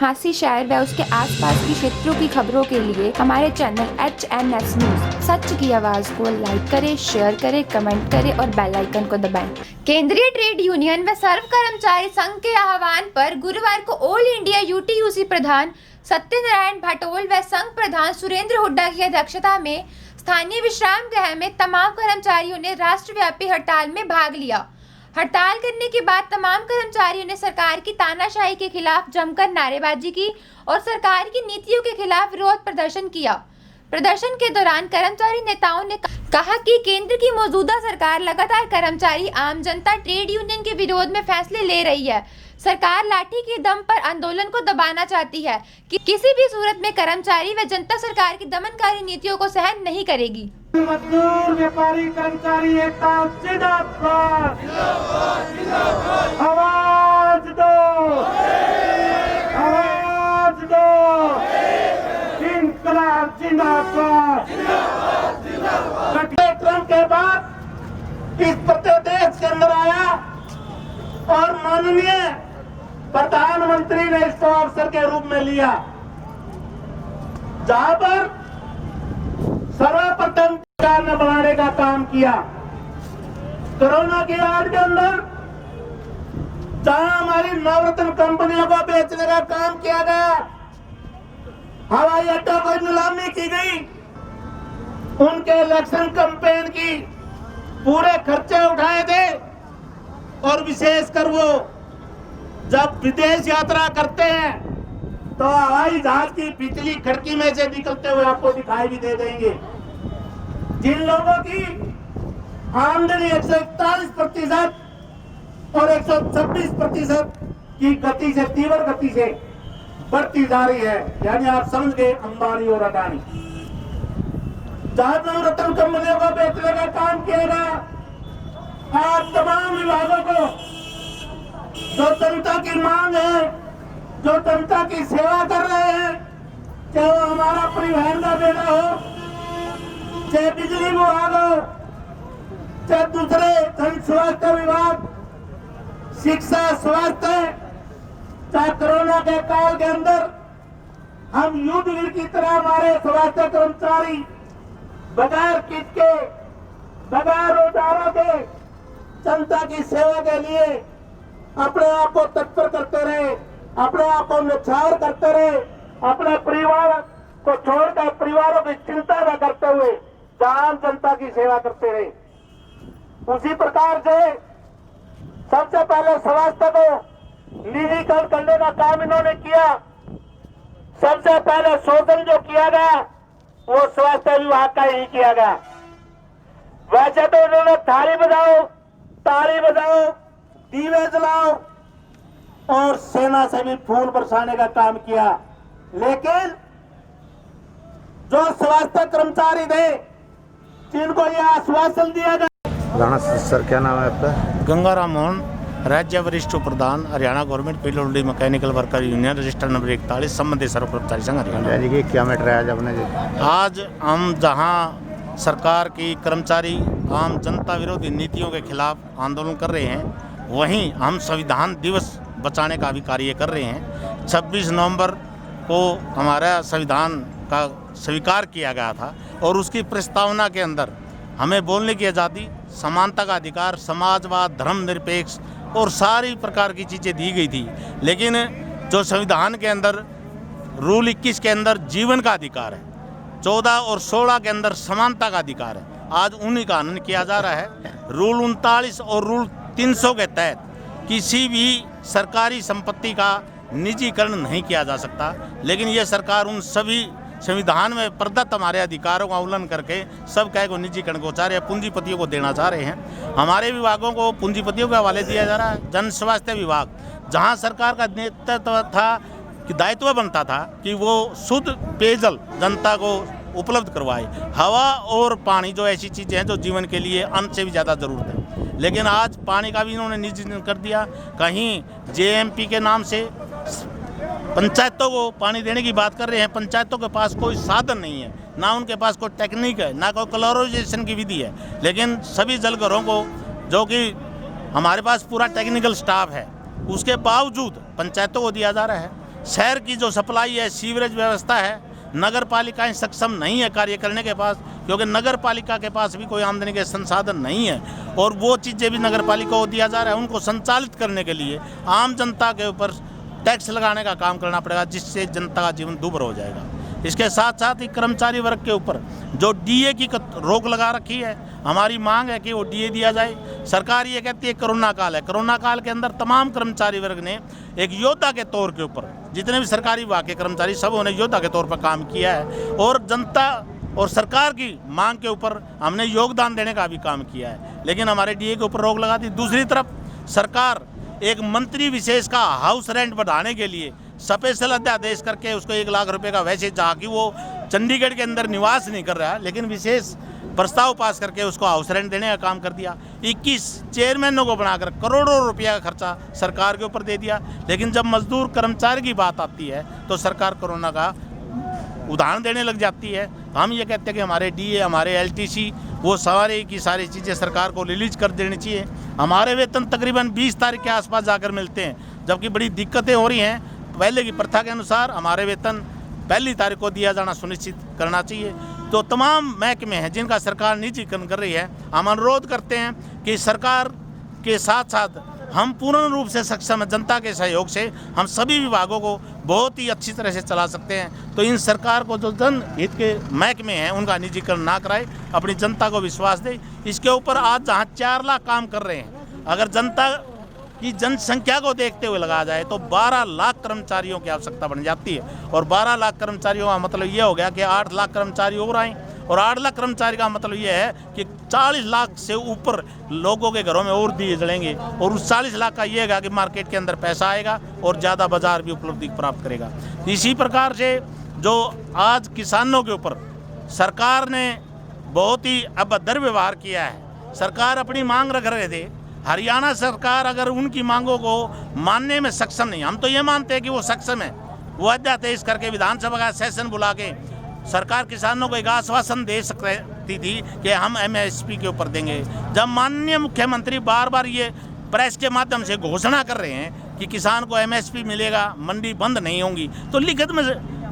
मासी शहर व उसके आसपास के क्षेत्रों की खबरों के लिए हमारे चैनल HNS न्यूज सच की आवाज को लाइक करें, शेयर करें, कमेंट करें और बेल आइकन को दबाएं। केंद्रीय ट्रेड यूनियन व सर्व कर्मचारी संघ के आह्वान पर गुरुवार को ऑल इंडिया UTUC प्रधान सत्यनारायण भटोल व संघ प्रधान सुरेंद्र हुड्डा की अध्यक्षता में स्थानीय विश्राम गृह में तमाम कर्मचारियों ने राष्ट्रव्यापी हड़ताल में भाग लिया। हड़ताल करने के बाद तमाम कर्मचारियों ने सरकार की तानाशाही के खिलाफ जमकर नारेबाजी की और सरकार की नीतियों के खिलाफ विरोध प्रदर्शन किया। प्रदर्शन के दौरान कर्मचारी नेताओं ने कहा कि केंद्र की मौजूदा सरकार लगातार कर्मचारी, आम जनता, ट्रेड यूनियन के विरोध में फैसले ले रही है। सरकार लाठी के दम पर आंदोलन को दबाना चाहती है कि किसी भी सूरत में कर्मचारी व जनता सरकार की दमनकारी नीतियों को सहन नहीं करेगी। मजदूर, व्यापारी, कर्मचारी एकता जिंदाबाद, आवाज दो, आवाज दो, इंकलाब जिंदाबाद। कार्यक्रम के बाद इस प्रदेश के अंदर आया और माननीय प्रधानमंत्री ने इसको अवसर के रूप में लिया, जहां पर सर्वप्रथम सरकार ने बढ़ाने का काम किया। कोरोना की आड़ के अंदर जहां हमारी नवरत्न कंपनियों को बेचने का काम किया गया, हवाई अड्डों को नीलामी की गई, उनके इलेक्शन कैंपेन की पूरे खर्चे उठाए थे और विशेषकर वो जब विदेश यात्रा करते हैं तो हवाई जहाज की पिछली खिड़की में से निकलते हुए आपको दिखाई भी दे देंगे। जिन लोगों की आमदनी 141% और 126% की गति से, तीव्र गति से बढ़ती जा रही है, यानी आप समझ गए अंबानी और अडानी। जहां नवरत्न कंपनियों को बेचने का काम किया गया, आज तमाम विभागों को जो जनता की मांग है, जो जनता की सेवा कर रहे हैं, चाहे वो हमारा परिवहन का बेड़ा हो, चाहे बिजली विभाग हो, चाहे दूसरे जन स्वास्थ्य विभाग, शिक्षा, स्वास्थ्य, चाहे कोरोना के काल के अंदर हम युद्धवीर की तरह हमारे स्वास्थ्य कर्मचारी बगैर किट के, बगैर औजारों के जनता की सेवा के लिए अपने आप को तत्पर करते रहे, अपने आप को न्यौछावर करते रहे, अपने परिवार को छोड़कर परिवारों की चिंता न करते हुए आम जनता की सेवा करते रहे। उसी प्रकार से सबसे पहले स्वास्थ्य को निजीकरण करने का काम इन्होंने किया। सबसे पहले शोषण जो किया गया वो स्वास्थ्य विभाग का ही किया गया। वैसे तो इन्होंने थाली बजाओ, ताली बजाओ, दीवे जलाओ और सेना से भी फूल बरसाने का काम किया, लेकिन जो स्वास्थ्य कर्मचारी थे जिनको यह आश्वासन दिया गया। राणा सर, क्या नाम है आपका? गंगाराम मोहन, राज्य वरिष्ठ प्रधान, Haryana government PWD mechanical worker union, register number 41, संबंधित सर्व कर्मचारी संघ हरियाणा। जी, क्या मैटर है आज अपने? आज हम जहां सरकार की कर्मचारी आम जनता विरोधी नीतियों के खिलाफ आंदोलन कर रहे हैं, वहीं हम संविधान दिवस बचाने का भी कार्य कर रहे हैं। 26 नवंबर को हमारा संविधान का स्वीकार किया गया था और उसकी प्रस्तावना के अंदर हमें बोलने की आज़ादी, समानता का अधिकार, समाजवाद, धर्मनिरपेक्ष और सारी प्रकार की चीज़ें दी गई थी। लेकिन जो संविधान के अंदर रूल 21 के अंदर जीवन का अधिकार है, 14 और 16 के अंदर समानता का अधिकार है, आज उन्हीं का हनन किया जा रहा है। रूल 39 और रूल 300 के तहत किसी भी सरकारी संपत्ति का निजीकरण नहीं किया जा सकता, लेकिन ये सरकार उन सभी संविधान में प्रदत्त हमारे अधिकारों का उल्लंघन करके सब कह को निजीकरण को चाह रहे हैं, पूंजीपतियों को देना चाह रहे हैं। हमारे विभागों को पूंजीपतियों के हवाले दिया जा रहा है। जन स्वास्थ्य विभाग, जहां सरकार का नेतृत्व था कि दायित्व बनता था कि वो शुद्ध पेयजल जनता को उपलब्ध करवाए, हवा और पानी जो ऐसी चीज़ें हैं जो जीवन के लिए अन्न से भी ज़्यादा ज़रूरत है, लेकिन आज पानी का भी इन्होंने निजीकरण कर दिया। कहीं JMP के नाम से पंचायतों को पानी देने की बात कर रहे हैं। पंचायतों के पास कोई साधन नहीं है, ना उनके पास कोई टेक्निक है, ना कोई क्लोरोजेशन की विधि है, लेकिन सभी जलघरों को, जो कि हमारे पास पूरा टेक्निकल स्टाफ है, उसके बावजूद पंचायतों को दिया जा रहा है। शहर की जो सप्लाई है, सीवरेज व्यवस्था है, नगर पालिकाएँ सक्षम नहीं है कार्य करने के पास, क्योंकि नगर पालिका के पास भी कोई आमदनी के संसाधन नहीं है। और वो चीज़ें भी नगर पालिका को दिया जा रहा है, उनको संचालित करने के लिए आम जनता के ऊपर टैक्स लगाने का काम करना पड़ेगा, जिससे जनता का जीवन दुभर हो जाएगा। इसके साथ साथ ही कर्मचारी वर्ग के ऊपर जो डीए की रोक लगा रखी है, हमारी मांग है कि वो डीए दिया जाए। सरकार ये कहती है कोरोना काल है, कोरोना काल के अंदर तमाम कर्मचारी वर्ग ने एक योद्धा के तौर के ऊपर, जितने भी सरकारी विभाग के कर्मचारी सब उन्हें योद्धा के तौर पर काम किया है, और जनता और सरकार की मांग के ऊपर हमने योगदान देने का भी काम किया है, लेकिन हमारे डीए के ऊपर रोक लगा दी। दूसरी तरफ सरकार एक मंत्री विशेष का हाउस रेंट बढ़ाने के लिए स्पेशल अध्यादेश करके उसको 1 लाख रुपए का, वैसे जहाँ की वो चंडीगढ़ के अंदर निवास नहीं कर रहा है, लेकिन विशेष प्रस्ताव पास करके उसको हाउस रेंट देने का काम कर दिया। 21 चेयरमैनों को बनाकर करोड़ों रुपया का खर्चा सरकार के ऊपर दे दिया। लेकिन जब मजदूर कर्मचारी की बात आती है तो सरकार कोरोना का उदाहरण देने लग जाती है। हम ये कहते हैं कि हमारे डीए, हमारे एलटीसी, वो सारी की सारी चीज़ें सरकार को रिलीज कर देनी चाहिए। हमारे वेतन तकरीबन 20 तारीख के आसपास जाकर मिलते हैं, जबकि बड़ी दिक्कतें हो रही हैं। पहले की प्रथा के अनुसार हमारे वेतन 1 तारीख को दिया जाना सुनिश्चित करना चाहिए। तो तमाम महकमे हैं जिनका सरकार निजीकरण कर रही है, हम अनुरोध करते हैं कि सरकार के साथ साथ हम पूर्ण रूप से सक्षम हैं, जनता के सहयोग से हम सभी विभागों को बहुत ही अच्छी तरह से चला सकते हैं। तो इन सरकार को जो जनहित के महकमे हैं उनका निजीकरण ना कराए, अपनी जनता को विश्वास दे। इसके ऊपर आज जहाँ 4 लाख काम कर रहे हैं, अगर जनता की जनसंख्या को देखते हुए लगाया जाए तो 12 लाख कर्मचारियों की आवश्यकता बन जाती है। और 12 लाख कर्मचारियों का मतलब ये हो गया कि 8 लाख कर्मचारी और आए, और 8 लाख कर्मचारी का मतलब ये है कि 40 लाख से ऊपर लोगों के घरों में और दिए जलेंगे, और उस 40 लाख का ये है कि मार्केट के अंदर पैसा आएगा और ज़्यादा बाजार भी उपलब्धि प्राप्त करेगा। इसी प्रकार से जो आज किसानों के ऊपर सरकार ने बहुत ही अभद्र व्यवहार किया है। सरकार अपनी मांग रख रहे थे, हरियाणा सरकार अगर उनकी मांगों को मानने में सक्षम नहीं, हम तो ये मानते हैं कि वो सक्षम है, वो अध्यादेश करके विधानसभा का सेशन बुला के सरकार किसानों को एक आश्वासन दे सकती थी कि हम एमएसपी के ऊपर देंगे। जब माननीय मुख्यमंत्री बार बार ये प्रेस के माध्यम से घोषणा कर रहे हैं कि किसान को एमएसपी मिलेगा, मंडी बंद नहीं होंगी, तो लिखित में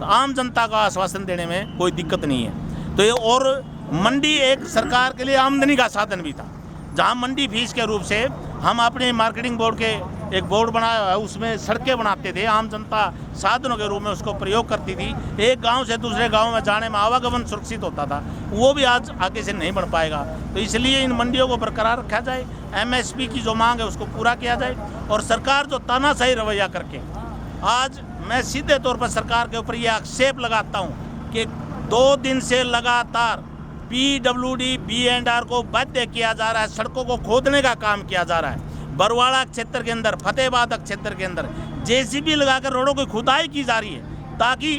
आम जनता को आश्वासन देने में कोई दिक्कत नहीं है। तो ये, और मंडी एक सरकार के लिए आमदनी का साधन भी था, जहाँ मंडी फीस के रूप से हम अपने मार्केटिंग बोर्ड के एक बोर्ड बनाया है, उसमें सड़कें बनाते थे, आम जनता साधनों के रूप में उसको प्रयोग करती थी। एक गांव से दूसरे गांव में जाने में आवागमन सुरक्षित होता था, वो भी आज आगे से नहीं बन पाएगा। तो इसलिए इन मंडियों को बरकरार रखा जाए, एमएसपी की जो मांग है उसको पूरा किया जाए, और सरकार जो तानाशाही रवैया करके, आज मैं सीधे तौर पर सरकार के ऊपर ये आक्षेप लगाता हूँ कि 2 दिन से लगातार PWD B&R को बाध्य किया जा रहा है, सड़कों को खोदने का काम किया जा रहा है। बरवाड़ा क्षेत्र के अंदर, फतेहाबाद क्षेत्र के अंदर JCB लगाकर रोडों की खुदाई की जा रही है, ताकि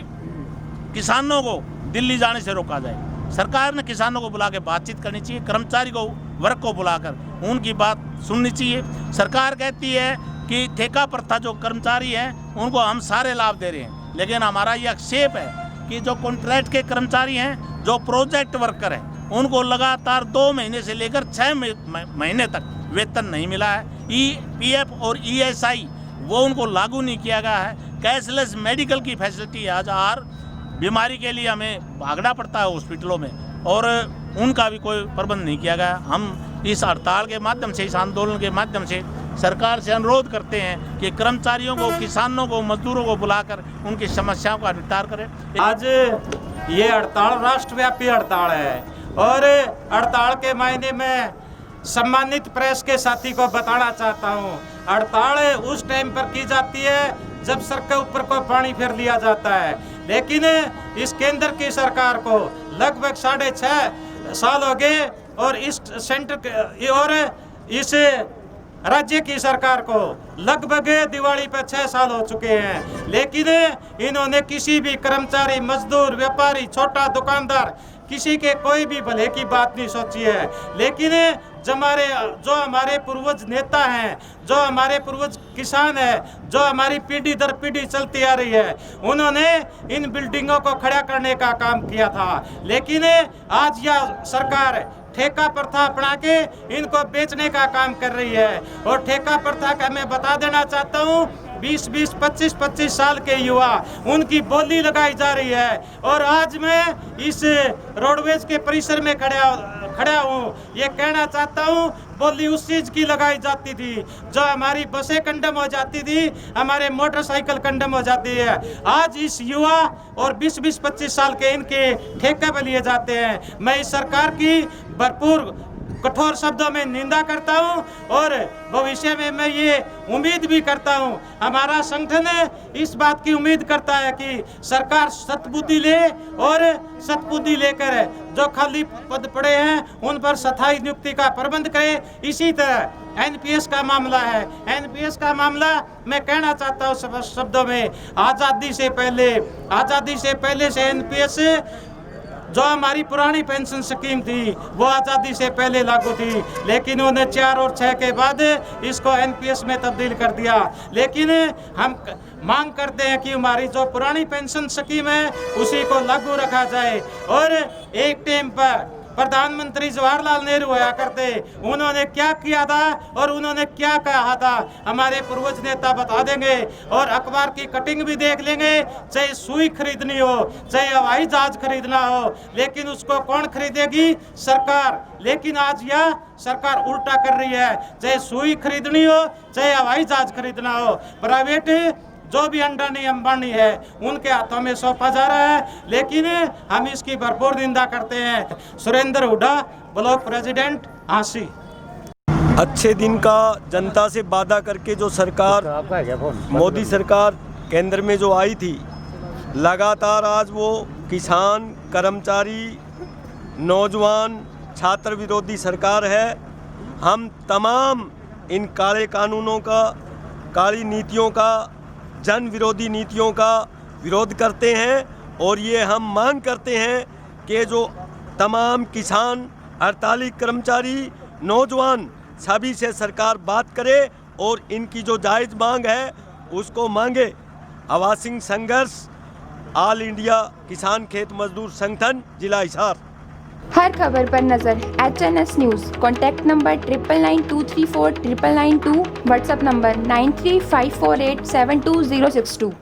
किसानों को दिल्ली जाने से रोका जाए। सरकार ने किसानों को बुला के बातचीत करनी चाहिए, कर्मचारी को वर्ग को बुलाकर उनकी बात सुननी चाहिए। सरकार कहती है कि ठेका प्रथा जो कर्मचारी हैं उनको हम सारे लाभ दे रहे हैं, लेकिन हमारा ये आक्षेप है कि जो कॉन्ट्रैक्ट के कर्मचारी हैं, जो प्रोजेक्ट वर्कर हैं, उनको लगातार 2 महीने से लेकर 6 महीने तक वेतन नहीं मिला है। PF और ESI वो उनको लागू नहीं किया गया है। कैशलेस मेडिकल की फैसिलिटी आज हर बीमारी के लिए हमें भागना पड़ता है हॉस्पिटलों में, और उनका भी कोई प्रबंध नहीं किया गया। हम इस हड़ताल के माध्यम से, इस आंदोलन के माध्यम से सरकार से अनुरोध करते हैं कि कर्मचारियों को, किसानों को, मजदूरों को बुलाकर उनकी समस्याओं का निपटान करें। आज ये हड़ताल राष्ट्रव्यापी हड़ताल है, और हड़ताल के मायने में सम्मानित प्रेस के साथी को बताना चाहता हूँ, हड़ताल उस टाइम पर की जाती है जब सर के ऊपर को पानी फेर लिया जाता है। लेकिन इस केंद्र की सरकार को लगभग 6.5 साल हो गए, और इस सेंटर और इस राज्य की सरकार को लगभग दिवाली पर 6 साल हो चुके हैं, लेकिन इन्होंने किसी भी कर्मचारी, मजदूर, व्यापारी, छोटा दुकानदार, किसी के कोई भी भले की बात नहीं सोची है। लेकिन जो हमारे पूर्वज नेता हैं, जो हमारे पूर्वज किसान हैं, जो हमारी पीढ़ी दर पीढ़ी चलती आ रही है, उन्होंने इन बिल्डिंगों को खड़ा करने का काम किया था। लेकिन आज यह सरकार ठेका प्रथा अपना के इनको बेचने का काम कर रही है। और ठेका प्रथा का मैं बता देना चाहता हूँ, 20-20, 25-25 साल के युवा, उनकी बोली लगाई जा रही है। और आज मैं इस रोडवेज के परिसर में खड़ा हूँ, ये कहना चाहता हूँ, बोली उस चीज़ की लगाई जाती थी जो हमारी बसें कंडम हो जाती थी, हमारे मोटरसाइकिल कंडम हो जाती है। आज इस युवा और 20-20, 25 साल के इनके ठेके पे लिए जाते हैं। मैं इस सरकार की भरपूर कठोर शब्दों में निंदा करता हूं और भविष्य में मैं ये उम्मीद भी करता हूं, हमारा संगठन इस बात की उम्मीद करता है कि सरकार सद्बुद्धि ले और सद्बुद्धि लेकर जो खाली पद पड़े हैं उन पर स्थायी नियुक्ति का प्रबंध करे। इसी तरह एनपीएस का मामला है, एनपीएस का मामला मैं कहना चाहता हूँ शब्दों में, आज़ादी से पहले से एनपीएस जो हमारी पुरानी पेंशन स्कीम थी वो आज़ादी से पहले लागू थी, लेकिन उन्होंने 4 और 6 के बाद इसको एनपीएस में तब्दील कर दिया। लेकिन हम मांग करते हैं कि हमारी जो पुरानी पेंशन स्कीम है उसी को लागू रखा जाए। और एक टाइम पर प्रधानमंत्री जवाहरलाल नेहरू हुआ करते, उन्होंने क्या किया था और उन्होंने क्या कहा था हमारे पूर्वज नेता बता देंगे और अखबार की कटिंग भी देख लेंगे। चाहे सुई खरीदनी हो, चाहे हवाई जहाज खरीदना हो, लेकिन उसको कौन खरीदेगी? सरकार। लेकिन आज यह सरकार उल्टा कर रही है, चाहे सुई खरीदनी हो, चाहे हवाई जहाज खरीदना हो, प्राइवेट जो भी अंडानी अंबानी है उनके हाथों में सौंपा जा रहा है। लेकिन हम इसकी भरपूर निंदा करते हैं। सुरेंद्र हुड्डा, ब्लॉक प्रेसिडेंट, आसी। अच्छे दिन का जनता से वादा करके जो सरकार मोदी सरकार केंद्र में जो आई थी, लगातार आज वो किसान, कर्मचारी, नौजवान, छात्र विरोधी सरकार है। हम तमाम इन काले कानूनों का, काली नीतियों का, जन विरोधी नीतियों का विरोध करते हैं और ये हम मांग करते हैं कि जो तमाम किसान, हड़ताली कर्मचारी, नौजवान सभी से सरकार बात करे और इनकी जो जायज़ मांग है उसको मांगे। आवासिंग संघर्ष, ऑल इंडिया किसान खेत मजदूर संगठन, जिला हिसार। हर खबर पर नजर HNS news. Contact number 9992349992, WhatsApp number 9354872062।